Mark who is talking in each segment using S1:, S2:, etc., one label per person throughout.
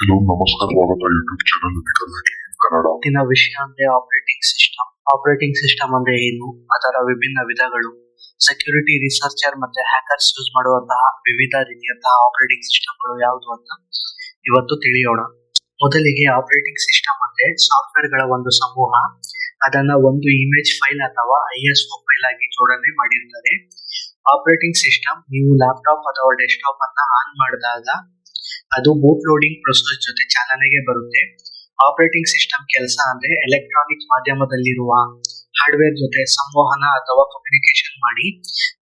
S1: Hello ನಮಸ್ಕಾರ, ಸ್ವಾಗತ YouTube channel Kannada.
S2: ಇವತ್ತಿನ ವಿಷಯ ಅಂದ್ರೆ ಆಪರೇಟಿಂಗ್ ಸಿಸ್ಟಮ್. ಆಪರೇಟಿಂಗ್ ಸಿಸ್ಟಮ್ ಅಂದ್ರೆ ಏನು, ಅದರ ವಿಭಿನ್ನ ವಿಧಗಳು, ಸೆಕ್ಯೂರಿಟಿ ರಿಸರ್ಚರ್ ಮತ್ತೆ ಹ್ಯಾಕರ್ಸ್ ಯೂಸ್ ಮಾಡುವಂತಹ ವಿವಿಧ ರೀತಿಯಂತಹ ಆಪರೇಟಿಂಗ್ ಸಿಸ್ಟಮ್ಗಳು ಯಾವುದು ಅಂತ ಇವತ್ತು ತಿಳಿಯೋಣ. ಮೊದಲಿಗೆ ಆಪರೇಟಿಂಗ್ ಸಿಸ್ಟಮ್ ಅಂದ್ರೆ ಸಾಫ್ಟ್ವೇರ್ ಗಳ ಒಂದು ಸಮೂಹ. ಅದನ್ನ ಒಂದು ಇಮೇಜ್ ಫೈಲ್ ಅಥವಾ ISO ಫೈಲ್ ಆಗಿ ಜೋಡಣೆ ಮಾಡಿರ್ತಾರೆ. ಆಪರೇಟಿಂಗ್ ಸಿಸ್ಟಮ್ ನೀವು ಲ್ಯಾಪ್ಟಾಪ್ ಅಥವಾ ಡೆಸ್ಕ್ಟಾಪ್ ಅನ್ನ ಆನ್ ಮಾಡಿದಾಗ ಅದು ಬೂಟ್ ಲೋಡಿಂಗ್ ಪ್ರೊಸೆಸ್ ಜೊತೆ ಚಾಲನೆಗೆ ಬರುತ್ತೆ. ಆಪರೇಟಿಂಗ್ ಸಿಸ್ಟಮ್ ಕೆಲಸ ಅಂದ್ರೆ ಎಲೆಕ್ಟ್ರಾನಿಕ್ ಮಾಧ್ಯಮದಲ್ಲಿರುವ ಹಾರ್ಡ್ವೇರ್ ಜೊತೆ ಸಂವಹನ ಅಥವಾ ಕಮ್ಯುನಿಕೇಶನ್ ಮಾಡಿ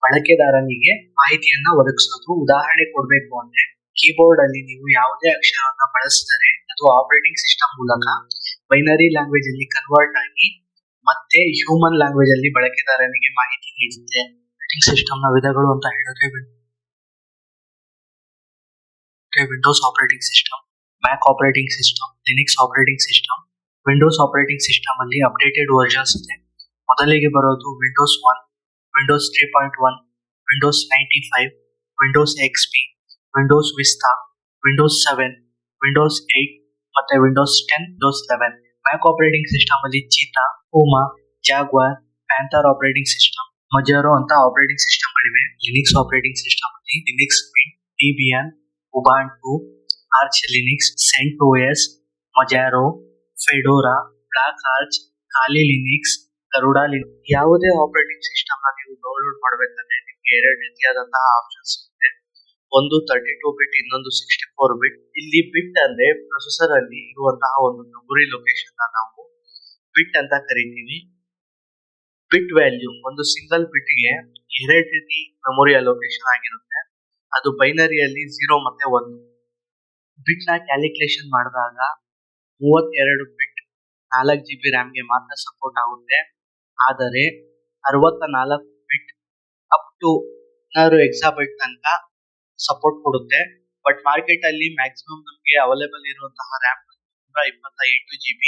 S2: ಬಳಕೆದಾರನಿಗೆ ಮಾಹಿತಿಯನ್ನ ಒದಗಿಸೋದು. ಉದಾಹರಣೆ ಕೊಡಬೇಕು ಅಂದ್ರೆ ಕೀಬೋರ್ಡ್ ಅಲ್ಲಿ ನೀವು ಯಾವುದೇ ಅಕ್ಷರವನ್ನ ಬಳಸಿದರೆ ಅದು ಆಪರೇಟಿಂಗ್ ಸಿಸ್ಟಮ್ ಮೂಲಕ ಬೈನರಿ ಲ್ಯಾಂಗ್ವೇಜ್ ಅಲ್ಲಿ ಕನ್ವರ್ಟ್ ಆಗಿ ಮತ್ತೆ ಹ್ಯೂಮನ್ ಲ್ಯಾಂಗ್ವೇಜ್ ಅಲ್ಲಿ ಬಳಕೆದಾರನಿಗೆ ಮಾಹಿತಿ ನೀಡುತ್ತೆ. ಆಪರೇಟಿಂಗ್ ಸಿಸ್ಟಮ್ ನ ವಿಧಗಳು ಅಂತ ಹೇಳಿದ್ರೆ Windows operating system, Mac operating system, Linux operating system. Windows operating system ಅಲ್ಲಿ ಅಪ್ಡೇಟೆಡ್ ವರ್ಷನ್ಸ್ ಇದೆ. ಮೊದಲಿಗೆ ಬರೋದು Windows 1, Windows 3.1, Windows 95, Windows XP, Windows Vista, Windows 7, Windows 8 ಮತ್ತೆ Windows 10, Windows 11. Mac operating system ಅಲ್ಲಿ Cheetah, Puma, Jaguar, Panther operating system, Manjaro ಅಂತ operating system ಗಳಿವೆ. Linux operating system ಅಲ್ಲಿ Linux Mint, Debian, Ubuntu, Arch Linux, CentOS, Manjaro, Fedora, block arch, ಖಾಲಿ Linux, Garuda Linux. ಯಾವುದೇ operating system ನ ನೀವು download ಮಾಡಬೇಕಂದ್ರೆ ನಿಮಗೆ ಎರಡು ರೀತಿಯಾದಂತಹ ಆಪ್ಷನ್ಸ್ ಇದೆ. ಒಂದು 32 ಬಿಟ್, ಇನ್ನೊಂದು 64 ಬಿಟ್. ಇಲ್ಲಿ ಬಿಟ್ ಅಂದ್ರೆ ಪ್ರೊಸೆಸರ್ ಅಲ್ಲಿ ಇರುವಂತಹ ಒಂದು ಮೆಮೊರಿ ಲೊಕೇಶನ್ ನಾವು ಬಿಟ್ ಅಂತ ಕರಿತೀವಿ. ಬಿಟ್ ವ್ಯಾಲ್ಯೂ ಒಂದು ಸಿಂಗಲ್ ಬಿಟ್ ಗೆ ಎರಡು ರೀತಿ ಮೆಮೊರಿ ಅಲೋಕೇಶನ್ ಆಗಿರುತ್ತೆ. ಅದು ಬೈನರಿಯಲ್ಲಿ 0 ಮತ್ತೆ 1. ಬಿಟ್ ನ ಕ್ಯಾಲ್ಕುಲೇಷನ್ ಮಾಡಿದಾಗ 32 ಬಿಟ್ 4 GB ರ್ಯಾಮ್ ಗೆ ಮಾತ್ರ ಸಪೋರ್ಟ್ ಆಗುತ್ತೆ. ಆದರೆ 64 ಬಿಟ್ ಅಪ್ ಟು 16 ಎಕ್ಸಾಬೈಟ್ ತನಕ ಸಪೋರ್ಟ್ ಕೊಡುತ್ತೆ. ಬಟ್ ಮಾರ್ಕೆಟ್ ಅಲ್ಲಿ ಮ್ಯಾಕ್ಸಿಮಮ್ ನಮಗೆ ಅವೈಲೇಬಲ್ ಇರುವಂತಹ ರ್ಯಾಮ್ 128 GB.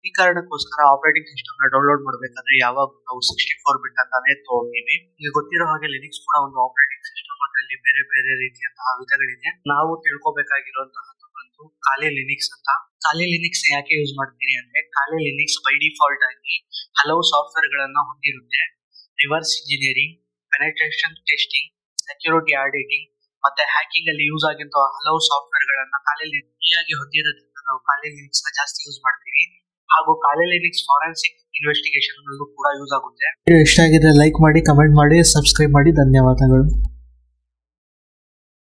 S2: ಈ ಕಾರಣಕ್ಕೋಸ್ಕರ ಆಪರೇಟಿಂಗ್ ಸಿಸ್ಟಮ್ ನ ಡೌನ್ಲೋಡ್ ಮಾಡಬೇಕಾದ್ರೆ ಯಾವಾಗ ನಾವು 64 ಬಿಟ್ ಅಂತಾನೆ ತಗೋತೀವಿ. ಈಗ ಗೊತ್ತಿರೋ ಹಾಗೆ ಲಿನಿಕ್ಸ್ ಕೂಡ ಒಂದು ಆಪರೇಟಿಂಗ್ ಸಿಸ್ಟಮ್. ಅದರಲ್ಲಿ ಬೇರೆ ಬೇರೆ ರೀತಿಯಂತಹ ವಿಧಗಳಿದೆ. ನಾವು ತಿಳ್ಕೊಬೇಕಾಗಿರುವಂತಹ ಒಂದು ಖಾಲಿ ಲಿನಿಕ್ಸ್ ಅಂತ. ಖಾಲಿ ಲಿನಿಕ್ಸ್ ಯಾಕೆ ಯೂಸ್ ಮಾಡ್ತೀರಿ ಅಂದ್ರೆ ಖಾಲಿ ಲಿನಿಕ್ಸ್ ಬೈ ಡಿಫಾಲ್ಟ್ ಆಗಿ ಹಲವು ಸಾಫ್ಟ್ವೇರ್ ಗಳನ್ನ ಹೊಂದಿರುತ್ತೆ. Reverse engineering, penetration testing, security auditing ಮತ್ತೆ ಹ್ಯಾಕಿಂಗ್ ಅಲ್ಲಿ ಯೂಸ್ ಆಗಿರುವ ಹಲವು ಸಾಫ್ಟ್ವೇರ್ ಗಳನ್ನ ಖಾಲಿ ಲಿನಿಕ್ಸ್ ಹೊಂದಿರೋದ್ರಿಂದ ನಾವು ಖಾಲಿ ಲಿನಿಕ್ಸ್ ನ ಜಾಸ್ತಿ ಯೂಸ್ ಮಾಡ್ತೀವಿ. ಹಾಗೂ ಖಾಲಿ ಲಿನಿಕ್ಸ್ ಫಾರೆನ್ಸಿಕ್ ಇನ್ವೆಸ್ಟಿಗೇಷನ್ ಕೂಡ ಯೂಸ್ ಆಗುತ್ತೆ.
S3: ಇಷ್ಟ ಆಗಿದ್ರೆ ಲೈಕ್ ಮಾಡಿ, ಕಮೆಂಟ್ ಮಾಡಿ, ಸಬ್ಸ್ಕ್ರೈಬ್ ಮಾಡಿ. ಧನ್ಯವಾದಗಳು.